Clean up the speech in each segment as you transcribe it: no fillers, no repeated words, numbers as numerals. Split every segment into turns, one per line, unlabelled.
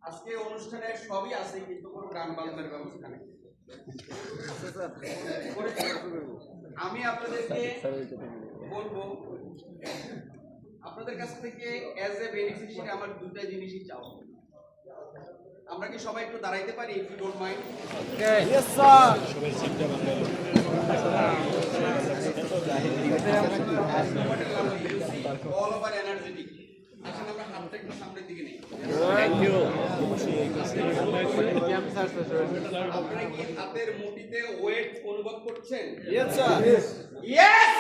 আজকে অনুষ্ঠানে সবই আছে কিন্তু কোনো গান বাজনার ব্যবস্থা নেই। আমি আপনাদেরকে বলবো আপনাদের কাছ থেকে অ্যাজ এ বেনিফিশিয়ারি আমার দুটা জিনিসই চাও। আমরা কি সবাই একটু দাঁড়াইতে পারি if you don't mind?
Yes sir.
সবাই সিটটা বাংলা
অল ওভার এনার্জেটিক। আসলে আমরা হাতটা একটু সামনের দিকে নেই।
Thank you.
আপনারা কি হাতের মুঠিতে ওয়েট অনুভব করছেন?
Yes sir.
Yes yes.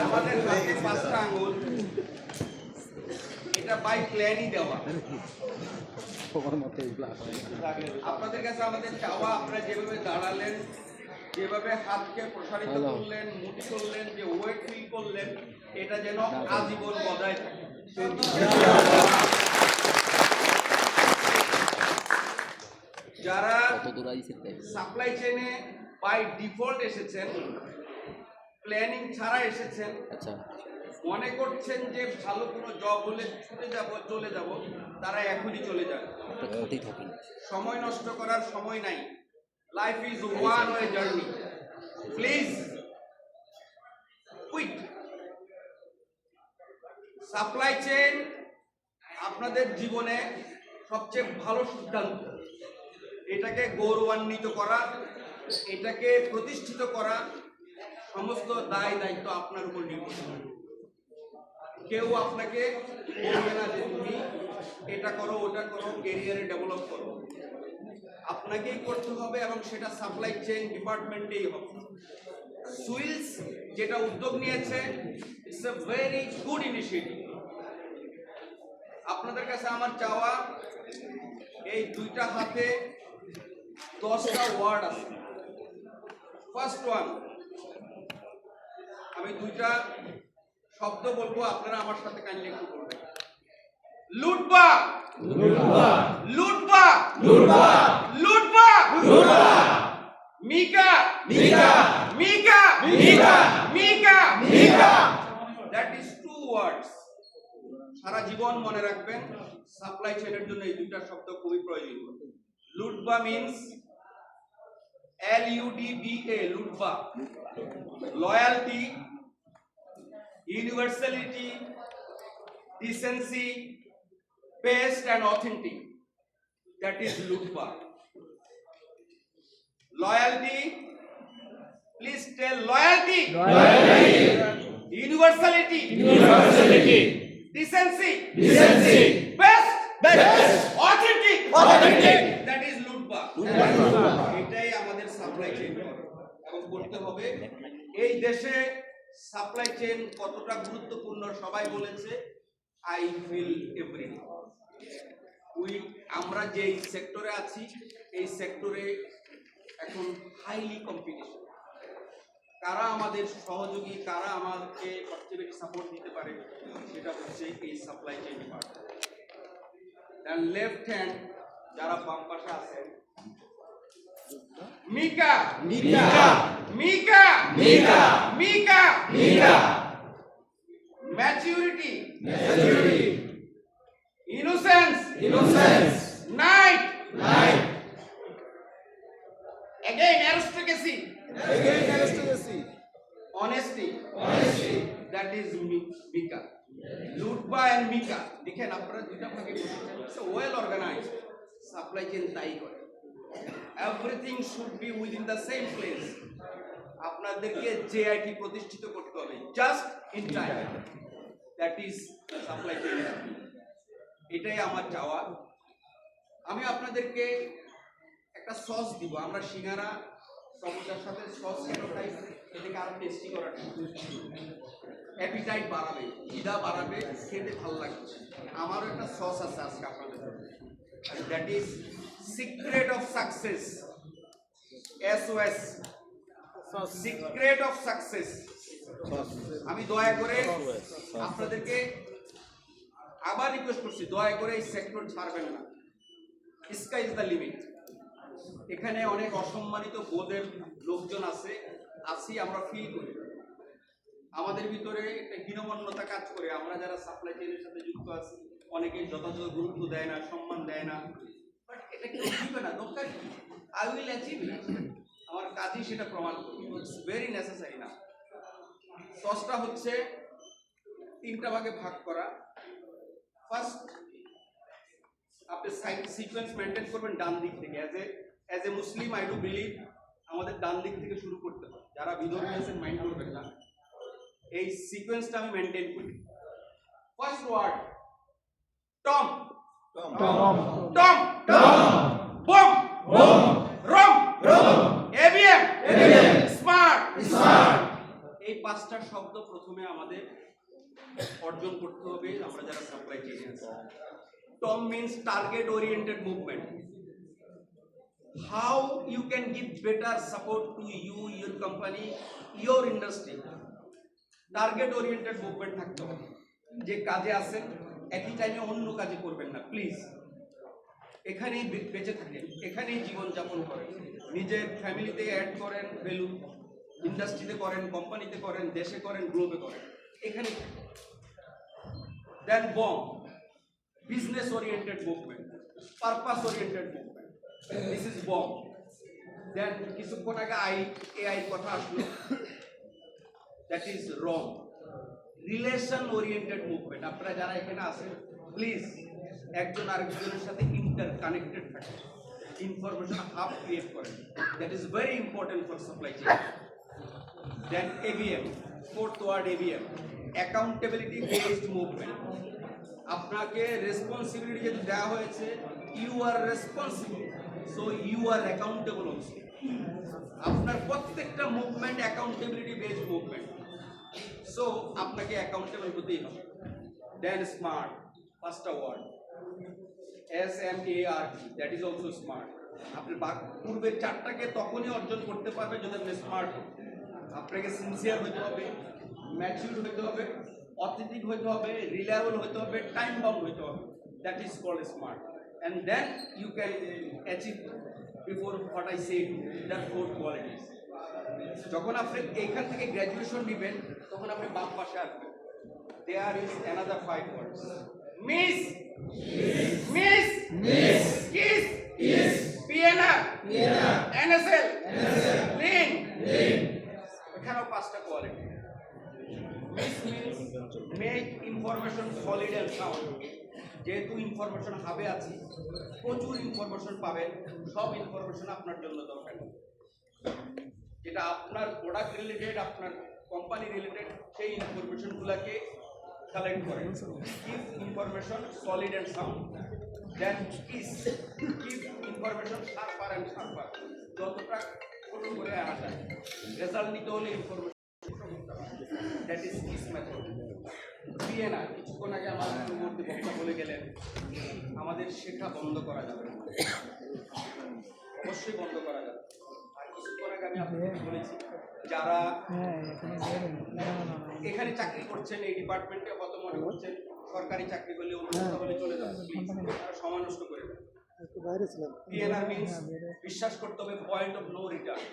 আমাদের হাতে 5টা আঙ্গুল, এটা বাই প্ল্যানই দেওয়া। আপনাদের কাছে আমাদের চাওয়া, আপনারা যেভাবে দাঁড়ালেন, যেভাবে হাতকে প্রসারিত করলেন, মুঠি করলেন, যে ওয়েট ফিল করলেন, এটা যেন আজীবন বজায় থাকে। যারা সাপ্লাই চেইনে বাই ডিফল্ট এসেছেন, প্ল্যানিং ছাড়া এসেছেন, মনে করছেন যে ভালো কোনো জব হলে ছুটে যাব, চলে যাব, তারা এখনই চলে যান। সময় নষ্ট করার সময় নাই। Life is one way journey. Please quit. Supply chain আপনাদের জীবনে সবচেয়ে ভালো সিদ্ধান্ত। এটাকে গৌরবান্বিত করা, এটাকে প্রতিষ্ঠিত করা, সমস্ত দায় দায়িত্ব আপনার উপর নির্ভর করে। কেউ আপনাকে বলবে না যে তুমি এটা করো, ওটা করো, ক্যারিয়ারে ডেভেলপ করো। আপনাকেই করতে হবে এবং সেটা সাপ্লাই চেইন ডিপার্টমেন্টেই হবে। সুইলস যেটা উদ্যোগ নিয়েছে, it's a very good initiative. আপনাদের কাছে আমার চাওয়া, এই দুইটা হাতে 10টা ওয়ার্ড আছে। ফার্স্ট ওয়ান, আমি দুইটা শব্দ বলবো, আপনারা আমার সাথে কাইন্ডলি একটু বলবেন। লুটবা লুটবা লুটবা লুটবা লুটবা লুটবা। মিকা Mika Mika Mika Mika Mica. That is 2 ওয়ার্ডস। সারা জীবন মনে রাখবেন, সাপ্লাই চেইনের জন্য এই দুইটা শব্দ খুবই প্রয়োজনীয়। Ludba means LUDBA, Ludba, loyalty, universality, decency, best and authentic. That is lutfa. Loyalty, please tell loyalty.
Loyalty.
Universality.
Universality.
Decency.
Decency.
Best.
Best.
Authentic.
Authentic.
That is lutfa. এটাই আমাদের সাপ্লাই চেইন এবং করতে হবে। এই দেশে supply chain কতটা গুরুত্বপূর্ণ সবাই বলেছে। I feel everything. আমরা যে সেক্টরে আছি, এই সেক্টরে এখন হাইলি কম্পিটিশন। কারা আমাদের সহযোগী, কারা আমাদেরকে সবচেয়ে বেশি সাপোর্ট দিতে পারে, সেটা হচ্ছে এই supply chain department. Then left hand যারা বাম পাশে আছেন, Mika Mika Mika Mika Mika Mika. Maturity maturity. Innocence innocence. Knight knight. again aristocracy
Again aristocracy.
honesty honesty. That is Mika. Ludba and Mika, দেখেন আপনারা দুইটা ভাগে বসেছেন। So well organised supply chain তাই করে। Everything should be within the same place. আপনাদেরকে JIT প্রতিষ্ঠিত করতে হবে just in time. That is supply chain. এটাই আমার চাওয়া। আমি আপনাদেরকে একটা সস দিব। আমরা সিঙ্গারা সমুদ্রের সাথে সস খাই, এটাকে আরো টেস্টি করার, অ্যাপিটাইট বাড়াবে, খিদা বাড়াবে, খেতে ভালো লাগবে। আমারও একটা সস আছে আজকে আপনাদের জন্য। That is secret of success. SOS, secret of success. আমি দয়া করে আপনাদেরকে আবার রিকোয়েস্ট করছি, দয়া করে এই সেক্টর ছাড়বেন না। Sky is the limit. এখানে অনেক অসম্মানিত বোধের লোকজন আছে, আমরা ফিল করি। আমাদের ভিতরে একটা হীনমন্যতা কাজ করে। আমরা যারা সাপ্লাই চেইনের সাথে যুক্ত আছি অনেকে যথাযথ গুরুত্ব দেয় না, সম্মান দেয় না। বাট এটা কেউ দিবে না, দরকার কি? I will achieve it. আমার কাজই সেটা প্রমাণ করবে। ইটস ভেরি নেসেসারি না। সসটা হচ্ছে 3টা ভাগে ভাগ করা। ফার্স্ট, আপনি সিকোয়েন্স মেনটেন করবেন ডান দিক থেকে। As a Muslim I do believe আমাদের ডান দিক থেকে শুরু করতে হবে। যারা বিধর্মী আছেন মাইন্ড করবেন না, এই সিকোয়েন্সটা আমি মেনটেন করি। First word Tom,
Tom.
Tom, Bom, Rom, ABM, smart. এই 5টা শব্দ প্রথমে আমাদের অর্জন করতে হবে আমরা যারা সাপ্লাই চেইনে আছি। Tom means target oriented movement. How you can give better support to you, your company, your industry. Target oriented movement থাকতে হবে। যে কাজে আছেন একই টাইমে অন্য কাজে করবেন না প্লিজ। এখানেই বেঁচে থাকেন, এখানেই জীবনযাপন করেন, নিজের ফ্যামিলিতে অ্যাড করেন ভ্যালু, ইন্ডাস্ট্রিতে করেন, কোম্পানিতে করেন, দেশে করেন, গ্লোবে করেন, এখানেই। Then Bom, business oriented movement, purpose oriented movement, this is Bom. Then কিছুক্ষণ আগে এআই কথা আসলো, that is wrong. Relation oriented movement. আপনারা যারা এখানে আছেন প্লিজ একজন আরেকজনের সাথে ইন্টার কানেক্টেড থাকেন, ইনফরমেশন হাব ক্রিয়েট করেন। That is very important for supply chain. Then ABM, fourth word ABM, accountability based movement. আপনাকে রেসপন্সিবিলিটি যেহেতু দেওয়া হয়েছে, you are responsible, so you are accountable also. আপনার প্রত্যেকটা movement accountability based movement, so আপনাকে accountable হতেই হবে। দেন স্মার্ট, 5টা word, SMART, that is also smart. আপনি পূর্বের 4টাকে তখনই অর্জন করতে পারবেন যদি আপনি স্মার্ট হন। আপনাকে সিনসিয়ার হতে হবে, ম্যাচিউর হতে হবে, অথেন্টিক হতে হবে, রিলায়েবল হতে হবে, টাইম বাউন্ড হতে হবে। That is called smart. And then you can achieve before what I said, that 4 qualities. যখন আপনি এইখান থেকে গ্র্যাজুয়েশন নেবেন তখন আপনি বাম পাশে আসবেন। There is another 5 words. Miss, kiss, PNR, NSL, lean. এখানেও 5টা quality. Miss means make information solid and sound. যেহেতু ইনফরমেশন হাবে আছি, প্রচুর ইনফরমেশন পাবেন, সব ইনফরমেশন আপনার জন্য দরকার। যেটা আপনার প্রোডাক্ট রিলেটেড, আপনার কোম্পানি রিলেটেড, সেই ইনফরমেশনগুলোকে কালেক্ট করেন। Keep information solid and sound. Then keep information sharper and sharper. যতটা ছোট করে আনা যায়, রেজাল্ট নিতে হলে information, that is kiss method. PNR, কিছুক্ষণ আগে আমার পূর্ববর্তী বক্তা বলে গেলেন, আমাদের শেখা বন্ধ করা যাবে না, অবশ্যই বন্ধ করা যাবে। আর কিছুক্ষণ আগে আমি আপনাকে বলেছি, যারা এখানে চাকরি করছেন, এই ডিপার্টমেন্টে কত মনে করছেন সরকারি চাকরি করলে অন্য হলে চলে যাবে, তারা সময় নষ্ট করে দেবে। পিএনআর মিন্স বিশ্বাস করতে হবে, পয়েন্ট অফ নো রিটার্ন।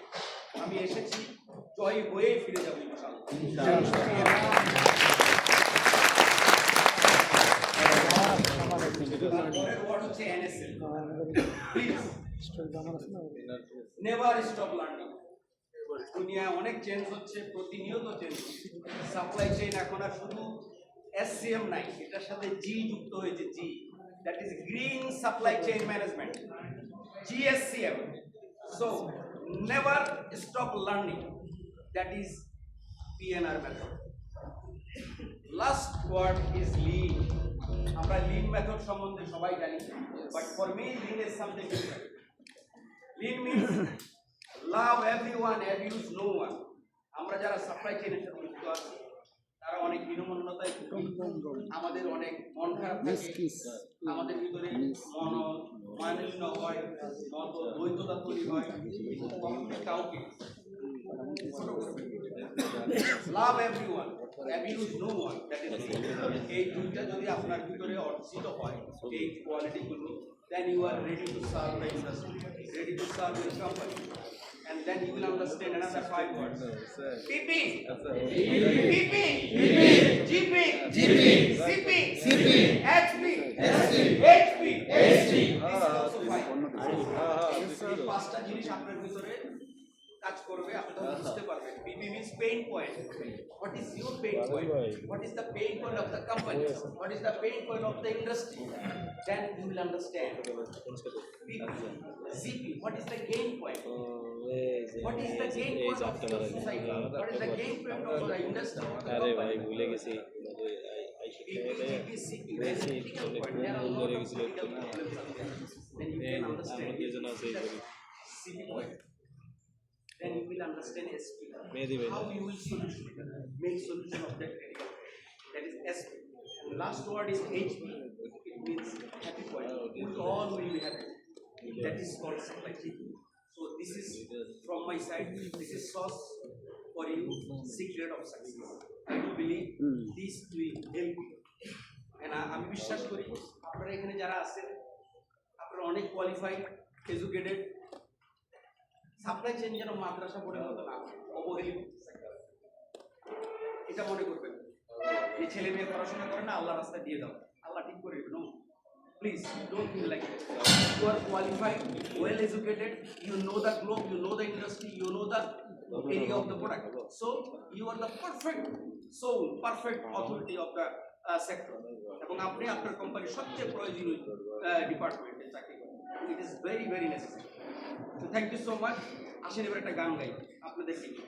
আমি এসেছি জয় হয়ে ফিরে যাবো নেভার স্টপ লার্নিং। দুনিয়ায় অনেক চেঞ্জ হচ্ছে, প্রতিনিয়ত চেঞ্জ হচ্ছে। সাপ্লাই চেইন এখন আর শুধু SCM নাই, এটার সাথে G যুক্ত হয়েছে। G, that is green supply chain management, GSCM। So never stop learning, that is PNR method. Last word is lean. আমরা লিন মেথড সম্বন্ধে সবাই জানি, but for me lean is something different. Lean means love everyone, abuse no one. আমরা যারা supply চেইনের সাথে যুক্ত আছি তারা অনেক হীনমন্যতায় ভুগি, আমাদের অনেক মন খারাপ থাকে, আমাদের ভিতরে মনোমালিন্য হয়, মত দ্বৈততা তৈরি হয়, কাউকে love everyone, abuse no one. That is এই দুইটা যদি আপনার ভিতরে অর্জিত হয়, এই কোয়ালিটিগুলো, then you are ready to serve the industry, ready to serve your company. And then you will understand another 5 words. PP, PP, GP, CP, HP, HP. This is also 5. এই পাঁচটা জিনিস আপনার ভিতরে কাজ করবে, আপনি তখন বুঝতে পারবেন। PP means pain point. What is your pain point? What is the pain point of the company? What is the pain point of the industry? Then you will understand. PP, CP, what is the gain point? What is the gain point of the society? What is the gain point of the industry? Of the
अरे भाई
company?
भूले गए
PPCP, very critical point. There are a lot of critical problems out there. Then you can understand CP point. Then you will understand SP. How you will make solution of that critical. That is SP. And the last word is HP. It means happy point. We all will be happy. That is called supply chain. So this is from my side. This is sauce for you, secret of success. I do believe this will help you. And আমি বিশ্বাস করি আপনারা এখানে যারা আছেন আপনারা অনেক qualified, educated. Supply chain যেন মাদ্রাসা বোর্ডের মতো না অবহেলিত, এটা মনে করবেন। যে ছেলে মেয়ে পড়াশোনা করে না, আল্লাহ রাস্তা দিয়ে দাও, আল্লাহ ঠিক করে দেবে। No, please don't feel like it. You are qualified, well educated, you know the globe, you know the industry, you know the area of the product. So you are the perfect soul, perfect authority of the sector. এবং আপনি আপনার কোম্পানির সবচেয়ে প্রয়োজনীয় ডিপার্টমেন্টে চাকরি করেন। It is very very necessary. So thank you so much. আসেন এবার একটা গান গাই আপনাদেরকে নিয়ে।